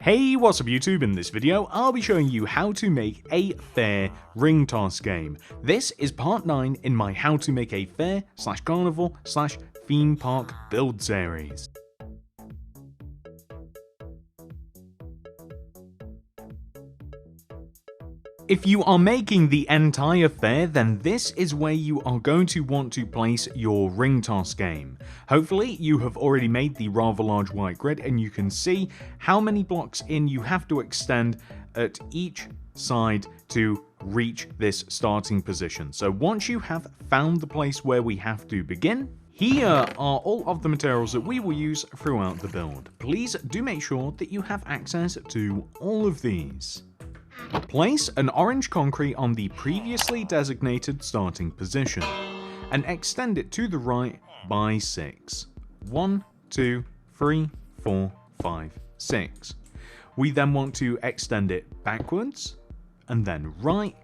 Hey, what's up YouTube? In this video, I'll be showing you how to make a fair ring toss game. This is part 9 in my how to make a fair / carnival / theme park build series. If you are making the entire fair, then this is where you are going to want to place your ring toss game. Hopefully you have already made the rather large white grid and you can see how many blocks in you have to extend at each side to reach this starting position. So once you have found the place where we have to begin, here are all of the materials that we will use throughout the build. Please do make sure that you have access to all of these. Place an orange concrete on the previously designated starting position and extend it to the right by 6. 1, 2, 3, 4, 5, 6. We then want to extend it backwards and then right,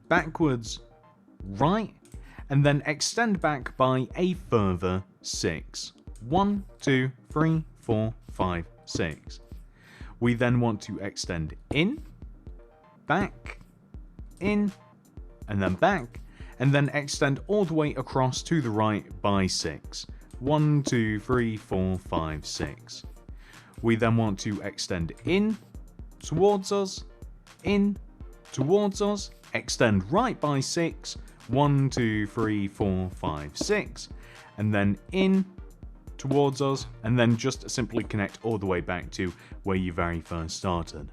backwards, right, and then extend back by a further 6. 1, 2, 3, 4, 5, 6. We then want to extend in, back, in, and then back, and then extend all the way across to the right by 6. 1, 2, 3, 4, 5, 6. We then want to extend in, towards us, in, towards us, extend right by 6. 1, 2, 3, 4, 5, 6, and then in, towards us, and then just simply connect all the way back to where you very first started.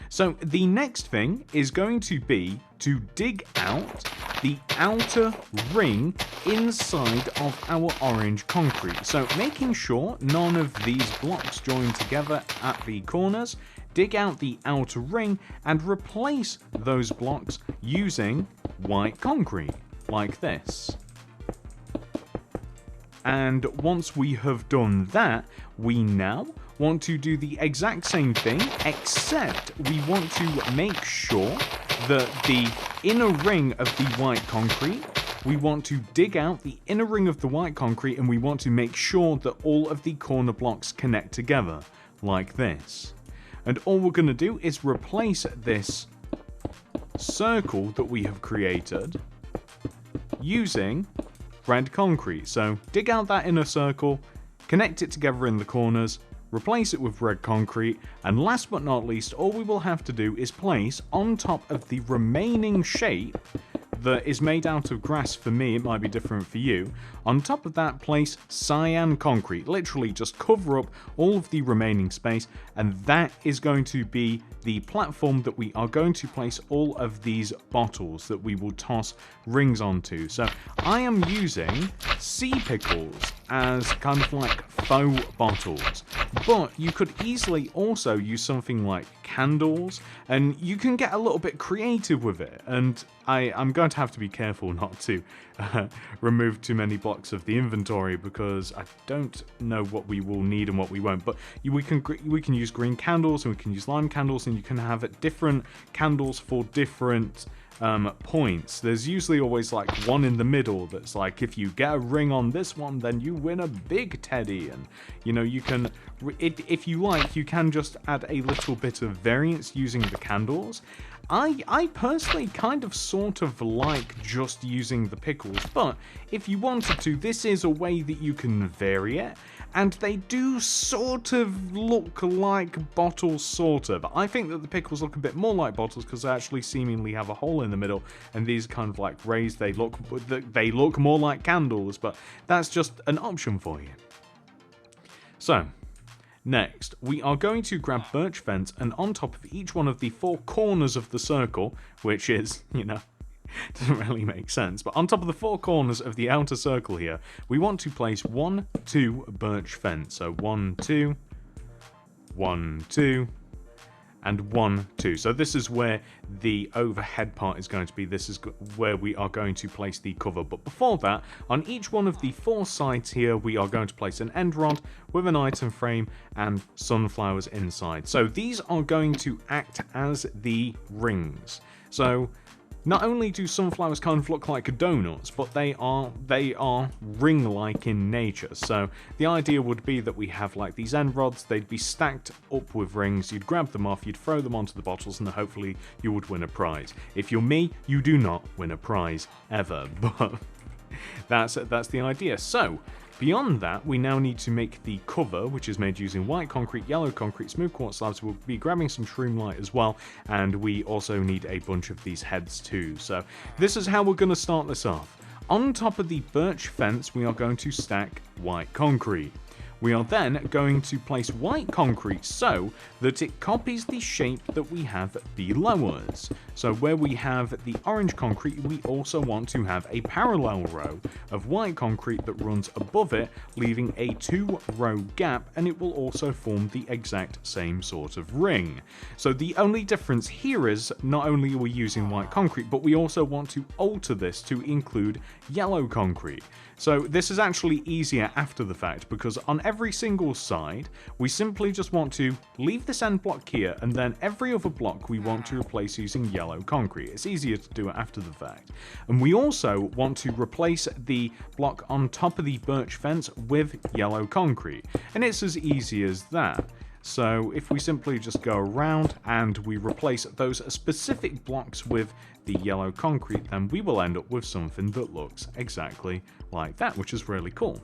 So the next thing is going to be to dig out the outer ring inside of our orange concrete. So making sure none of these blocks join together at the corners, dig out the outer ring and replace those blocks using white concrete, like this. And once we have done that, we now want to do the exact same thing, except we want to make sure that the inner ring of the white concrete, we want to dig out the inner ring of the white concrete and we want to make sure that all of the corner blocks connect together, like this. And all we're going to do is replace this circle that we have created using red concrete. So dig out that inner circle, connect it together in the corners, replace it with red concrete, and last but not least, all we will have to do is place on top of the remaining shape that is made out of grass. For me, it might be different for you. On top of that, place cyan concrete. Literally just cover up all of the remaining space, and that is going to be the platform that we are going to place all of these bottles that we will toss rings onto. So I am using sea pickles as kind of like faux bottles, but you could easily also use something like candles, and you can get a little bit creative with it. And I'm going to have to be careful not to remove too many blocks of the inventory, because I don't know what we will need and what we won't. But we can use green candles and we can use lime candles, and you can have different candles for different points. There's usually always like one in the middle that's like, if you get a ring on this one, then you win a big teddy. And you know, you can, if you like, you can just add a little bit of variance using the candles. I personally kind of sort of like just using the pickles, but if you wanted to, this is a way that you can vary it. And they do sort of look like bottles, sort of. I think that the pickles look a bit more like bottles because they actually seemingly have a hole in the middle, and these kind of like raised, they look more like candles, but that's just an option for you. So next, we are going to grab birch fence, and on top of each one of the 4 corners of the circle, which is, you know, doesn't really make sense, but on top of the 4 corners of the outer circle here, we want to place 1, 2 birch fence. So 1, 2, 1, 2, and 1, 2. So this is where the overhead part is going to be. This is where we are going to place the cover. But before that, on each one of the 4 sides here, we are going to place an end rod with an item frame and sunflowers inside. So these are going to act as the rings. So not only do sunflowers kind of look like donuts, but they are ring-like in nature. So the idea would be that we have like these end rods, they'd be stacked up with rings, you'd grab them off, you'd throw them onto the bottles, and hopefully you would win a prize. If you're me, you do not win a prize ever, but that's the idea. So beyond that, we now need to make the cover, which is made using white concrete, yellow concrete, smooth quartz slabs. We'll be grabbing some shroomlight as well, and we also need a bunch of these heads too. So this is how we're going to start this off. On top of the birch fence, we are going to stack white concrete. We are then going to place white concrete so that it copies the shape that we have below us. So where we have the orange concrete, we also want to have a parallel row of white concrete that runs above it, leaving a 2-row gap, and it will also form the exact same sort of ring. So the only difference here is not only are we using white concrete, but we also want to alter this to include yellow concrete. So this is actually easier after the fact, because on every single side, we simply just want to leave this end block here, and then every other block we want to replace using yellow concrete. It's easier to do it after the fact. And we also want to replace the block on top of the birch fence with yellow concrete. And it's as easy as that. So if we simply just go around and we replace those specific blocks with the yellow concrete, then we will end up with something that looks exactly like that, which is really cool.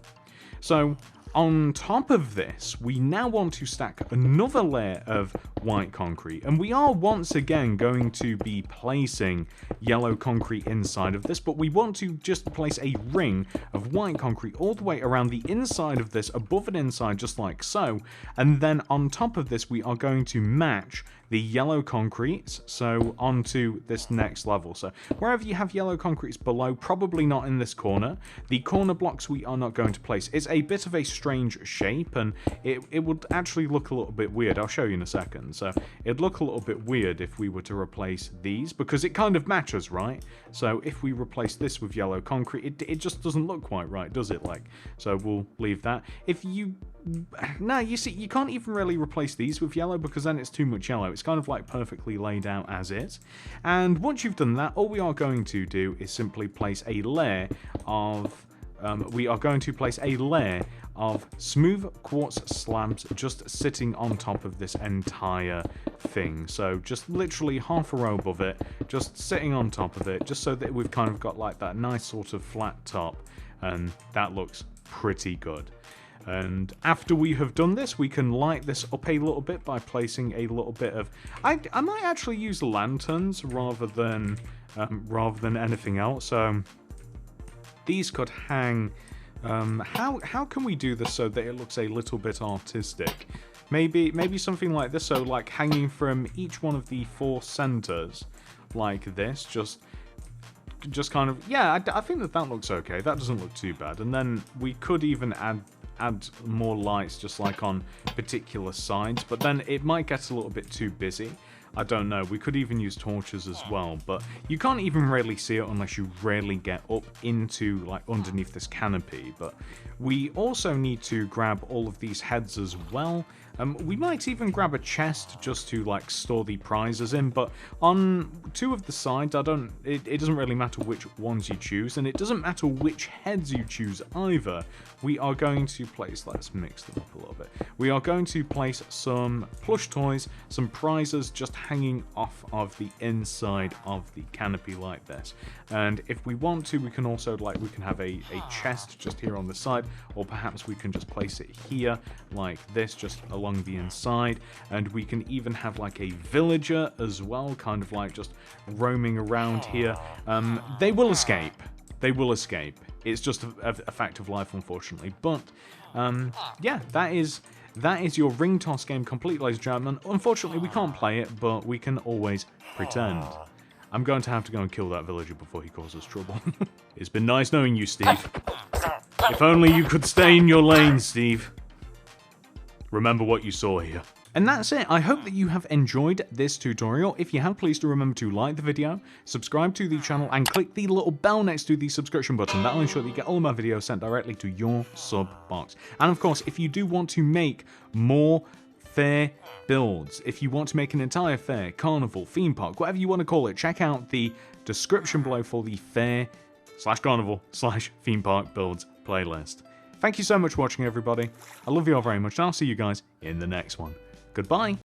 So on top of this, we now want to stack another layer of white concrete, and we are once again going to be placing yellow concrete inside of this, but we want to just place a ring of white concrete all the way around the inside of this, above and inside, just like so. And then on top of this, we are going to match the yellow concretes, so onto this next level. So wherever you have yellow concretes below, probably not in this corner. The corner blocks we are not going to place. It's a bit of a strange shape, and it would actually look a little bit weird. I'll show you in a second. So it'd look a little bit weird if we were to replace these, because it kind of matches, right? So if we replace this with yellow concrete, it just doesn't look quite right, does it? Like, so we'll leave that. If you no, you see, you can't even really replace these with yellow, because then it's too much yellow. It's kind of like perfectly laid out as is. And once you've done that, all we are going to do is simply place a layer of smooth quartz slabs just sitting on top of this entire thing. So just literally half a row above it, just sitting on top of it, just so that we've kind of got like that nice sort of flat top, and that looks pretty good. And after we have done this, we can light this up a little bit by placing a little bit of... I might actually use lanterns rather than anything else. These could hang... how can we do this so that it looks a little bit artistic? Maybe something like this, so like hanging from each one of the 4 centers like this, just kind of... Yeah, I think that looks okay. That doesn't look too bad. And then we could even add more lights just like on particular sides, but then it might get a little bit too busy. I don't know. We could even use torches as well, but you can't even really see it unless you really get up into like underneath this canopy. But we also need to grab all of these heads as well. We might even grab a chest just to like store the prizes in, but on 2 of the sides, it doesn't really matter which ones you choose, and it doesn't matter which heads you choose either. We are going to place, let's mix them up a little bit. We are going to place some plush toys, some prizes just hanging off of the inside of the canopy like this. And if we want to, we can also we can have a chest just here on the side, or perhaps we can just place it here like this, just along the inside. And we can even have like a villager as well, kind of like just roaming around here. They will escape. They will escape. It's just a fact of life, unfortunately. But yeah, that is your ring toss game complete, ladies and gentlemen. Unfortunately, we can't play it, but we can always pretend. I'm going to have to go and kill that villager before he causes trouble. It's been nice knowing you, Steve. If only you could stay in your lane, Steve. Remember what you saw here. And that's it. I hope that you have enjoyed this tutorial. If you have, please do remember to like the video, subscribe to the channel, and click the little bell next to the subscription button. That will ensure that you get all of my videos sent directly to your sub box. And of course, if you do want to make more fair builds. If you want to make an entire fair, carnival, theme park, whatever you want to call it, check out the description below for the fair/carnival/theme park builds playlist. Thank you so much for watching, everybody. I love you all very much, and I'll see you guys in the next one. Goodbye.